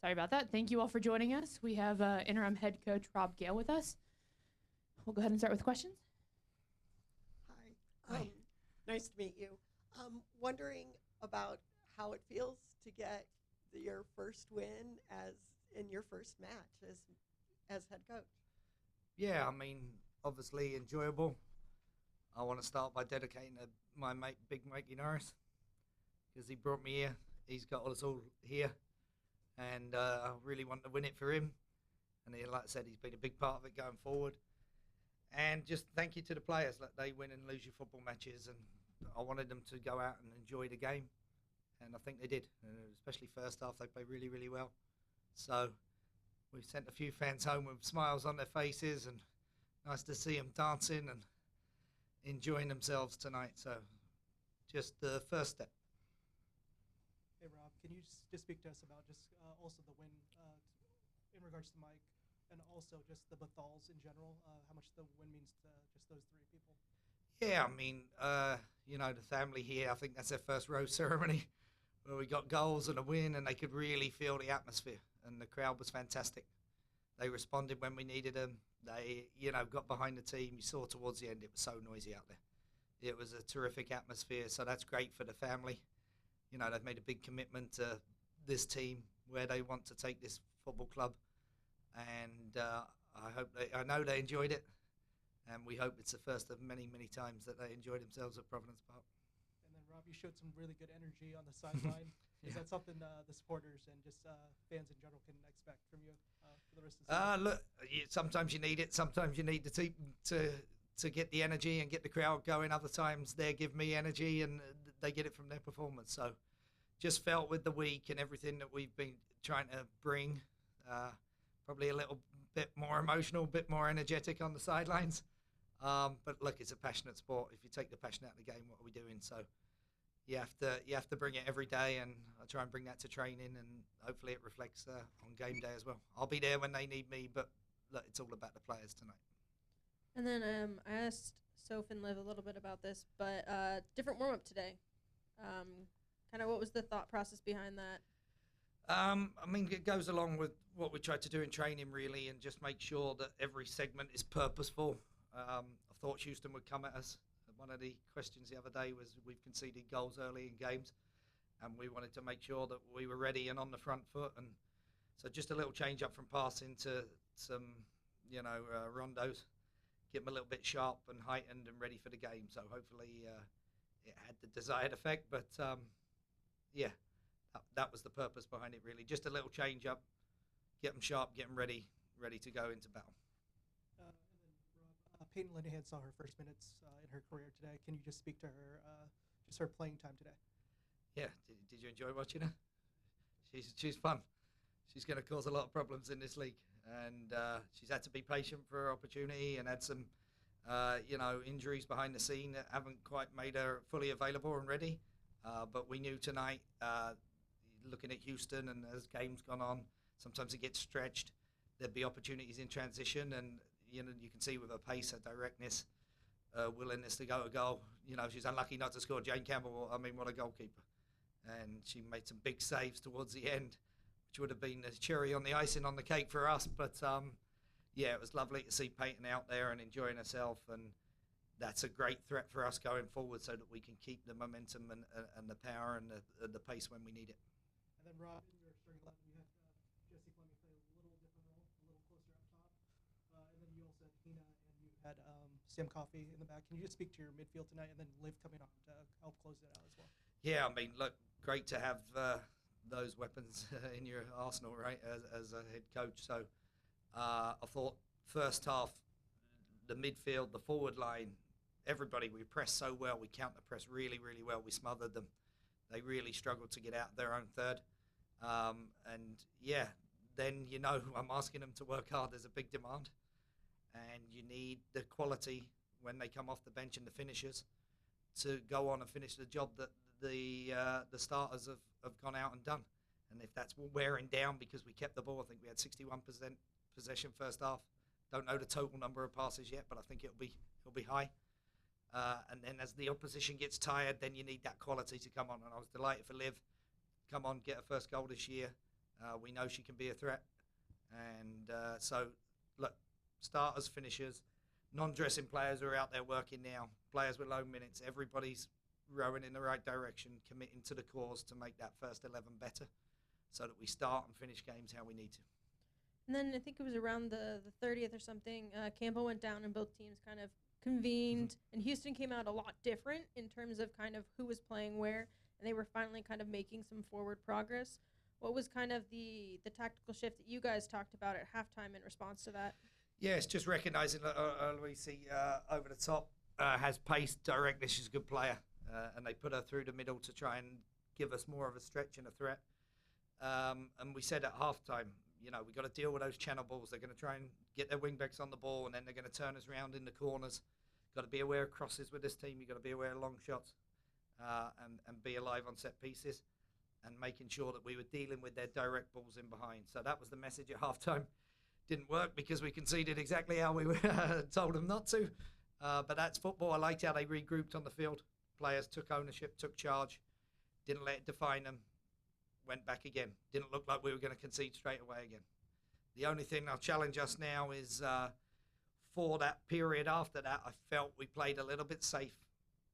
Sorry about that. Thank you all for joining us. We have interim head coach Rob Gale with us. We'll go ahead and start with questions. Hi. Nice to meet you. Wondering about how it feels to get your first win in your first match as head coach. Yeah, I mean, obviously enjoyable. I want to start by dedicating to my mate, Big Mikey Norris, because he brought me here. He's got us all here, and I really want to win it for him. And like I said, he's been a big part of it going forward. And just thank you to the players. Like, they win and lose your football matches, and I wanted them to go out and enjoy the game, and I think they did. Especially first half, they played really, really well. So we've sent a few fans home with smiles on their faces, and nice to see them dancing and enjoying themselves tonight. So just the first step. Hey Rob, can you just speak to us about just also the win in regards to Mike, and also just the Bethals in general, how much the win means to just those three people? Yeah, I mean, the family here, I think that's their first rose ceremony where we got goals and a win, and they could really feel the atmosphere, and the crowd was fantastic. They responded when we needed them. They, got behind the team. You saw towards the end it was so noisy out there. It was a terrific atmosphere, so that's great for the family. They've made a big commitment to this team, where they want to take this football club, and I know they enjoyed it, and we hope it's the first of many, many times that they enjoy themselves at Providence Park. And then Rob, you showed some really good energy on the sideline. Yeah. Is that something the supporters and just fans in general can expect from you for the rest of the season? Look, sometimes you need it. Sometimes you need the team to get the energy and get the crowd going. Other times they give me energy and they get it from their performance. So just felt with the week and everything that we've been trying to bring, probably a little bit more emotional, a bit more energetic on the sidelines. But look, it's a passionate sport. If you take the passion out of the game, what are we doing? So you have to bring it every day, and I try and bring that to training, and hopefully it reflects on game day as well. I'll be there when they need me, but look, it's all about the players tonight. And then I asked Soph and Liv a little bit about this, but different warm-up today. Kind of what was the thought process behind that? I mean, it goes along with what we try to do in training, really, and just make sure that every segment is purposeful. I thought Houston would come at us. One of the questions the other day was we've conceded goals early in games, and we wanted to make sure that we were ready and on the front foot. And so just a little change up from passing to some, rondos, get them a little bit sharp and heightened and ready for the game. So hopefully it had the desired effect. But, that was the purpose behind it, really. Just a little change up, get them sharp, get them ready to go into battle. And then Rob, Peyton Linehan saw her first minutes in her career today. Can you just speak to her, just her playing time today? Yeah, did you enjoy watching her? She's fun. She's going to cause a lot of problems in this league, and she's had to be patient for her opportunity and had some, injuries behind the scene that haven't quite made her fully available and ready. But we knew tonight, looking at Houston, and as games gone on, sometimes it gets stretched. There'd be opportunities in transition, and you can see with her pace, her directness, willingness to go to goal. She's unlucky not to score. Jane Campbell, I mean, what a goalkeeper. And she made some big saves towards the end, which would have been the cherry on the icing on the cake for us. But, it was lovely to see Peyton out there and enjoying herself, and that's a great threat for us going forward so that we can keep the momentum and the power and the pace when we need it. And then Rob, in your starting 11, you had Jesse Fleming play a little different role, a little closer up top. And then you also had Hina, and you had Sam Coffey in the back. Can you just speak to your midfield tonight, and then Liv coming on to help close it out as well? Yeah, I mean, look, great to have those weapons in your arsenal, right, as a head coach. So I thought first half, the midfield, the forward line, everybody, we pressed so well. We counter-pressed really, really well. We smothered them. They really struggled to get out of their own third. Then, I'm asking them to work hard. There's a big demand. And you need the quality when they come off the bench and the finishers to go on and finish the job that the starters have gone out and done. And if that's wearing down because we kept the ball, I think we had 61% possession first half. Don't know the total number of passes yet, but I think it'll be high. And then as the opposition gets tired, then you need that quality to come on. And I was delighted for Liv. Come on, get her first goal this year. We know she can be a threat. And so, look, starters, finishers, non-dressing players who are out there working now, players with low minutes, everybody's rowing in the right direction, committing to the cause to make that first 11 better so that we start and finish games how we need to. And then I think it was around the 30th or something, Campbell went down and both teams kind of convened, and Houston came out a lot different in terms of kind of who was playing where, and they were finally kind of making some forward progress. What was kind of the tactical shift that you guys talked about at halftime in response to that? Yeah, it's just recognising that Luisi over the top has pace, directness. She's a good player, and they put her through the middle to try and give us more of a stretch and a threat. And we said at halftime, you know, we've got to deal with those channel balls. They're going to try and get their wingbacks on the ball, and then they're going to turn us around in the corners. Got to be aware of crosses with this team. You've got to be aware of long shots and be alive on set pieces and making sure that we were dealing with their direct balls in behind. So that was the message at halftime. Didn't work because we conceded exactly how we were told them not to. But that's football. I liked how they regrouped on the field. Players took ownership, took charge, didn't let it define them, went back again. Didn't look like we were going to concede straight away again. The only thing they'll challenge us now is for that period after that, I felt we played a little bit safe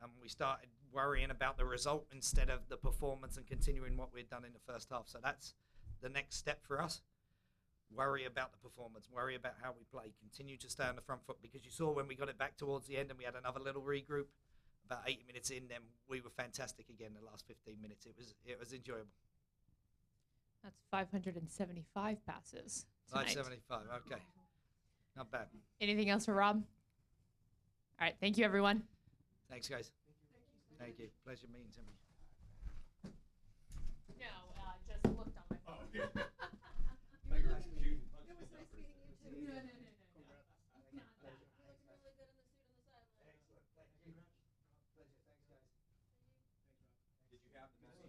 and we started worrying about the result instead of the performance and continuing what we'd done in the first half. So that's the next step for us. Worry about the performance, worry about how we play, continue to stay on the front foot, because you saw when we got it back towards the end and we had another little regroup, about 80 minutes in, then we were fantastic again the last 15 minutes. It was enjoyable. That's 575 passes tonight. 575, okay. Not bad. Anything else for Rob? All right, thank you, everyone. Thanks, guys. Thank you. Pleasure meeting you. No, just looked on my phone.